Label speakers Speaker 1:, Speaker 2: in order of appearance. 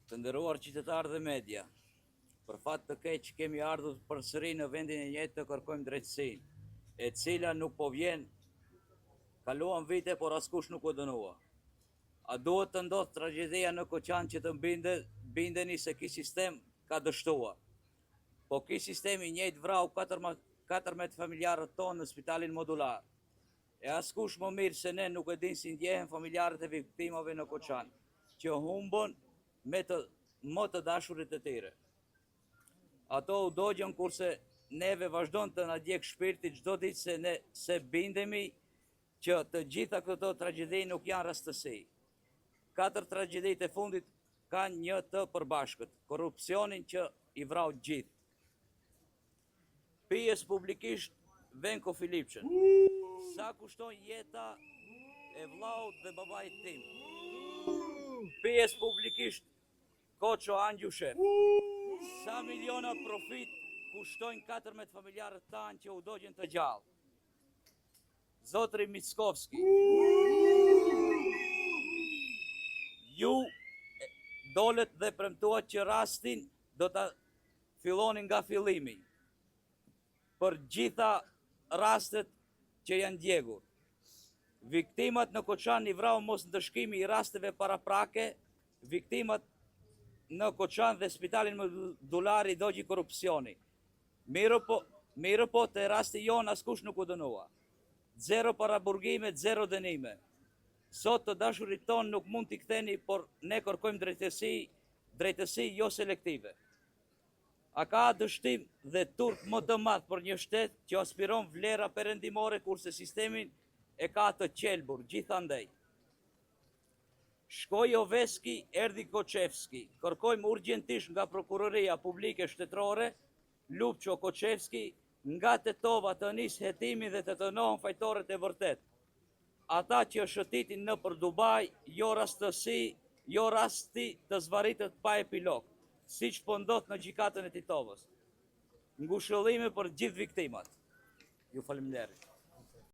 Speaker 1: Të nderuar qytetarë dhe media, për fat të keq kemi ardhur përsëri në vendin e njëjtë të kërkojmë drejtësinë, e cila nuk po vjen. Kaluan vite, por askush nuk u dënua. A duhet të ndodhë tragjedia në Koçan që të bindeni se ky sistem ka dështuar? Po ky sistemi i njëjtë vrau 14 familjarët tonë në spitalin modular. E askush më mirë se ne nuk e din si ndjehen familjarët e viktimave në Koçan, që humbën me më të dashurit e tyre. Ato u dogjën kurse neve vazhdon të na djeg shpirti çdo ditë se bindemi që të gjitha këto tragjedi nuk janë rastësi. 4 tragjeditë e fundit kanë një të përbashkët, korrupsionin që i vrau gjithë. Pijes publikisht Venko Filipçën. Sa kushton jeta e vllaut dhe babait tim? Pijes publikisht Koço Angjushe. Sa miliona profit kushtojnë 14 familjarët tanë që u dogjen të gjallë? Zotri Mickovski. Ju dolet dhe premtuat që rastin do të fillonin nga fillimi për gjitha rastet që janë djegur. Viktimat në Koçan i vrau mos ndëshkimi i rasteve paraprake, viktimat në Koçan dhe spitalin modular i dogji korrupsioni. Mirë po të rasti jonë askush nuk u dënua. 0 paraburgime, 0 dënime. Sot të dashurit tonë nuk mund t'i ktheni, por ne kërkojmë drejtësi jo selektive. A ka dështim dhe turp më të madh për një shtet që aspiron vlera perëndimore kurse sistemin e ka të qelbur gjithandej? Shkoi Oveski, erdhi Koçevski. Kërkojmë urgjentisht nga Prokuroria Publike Shtetërore, Lupço Koçevski, nga Tetova të nis hetimi dhe të dënohen fajtorët e vërtet. Ata që shëtitin në për Dubai, jo rasti të zvarritet pa epilog, siç po ndodh në gjykatën e Titovës. Ngushëllime për gjithë viktimat. Ju faleminderit.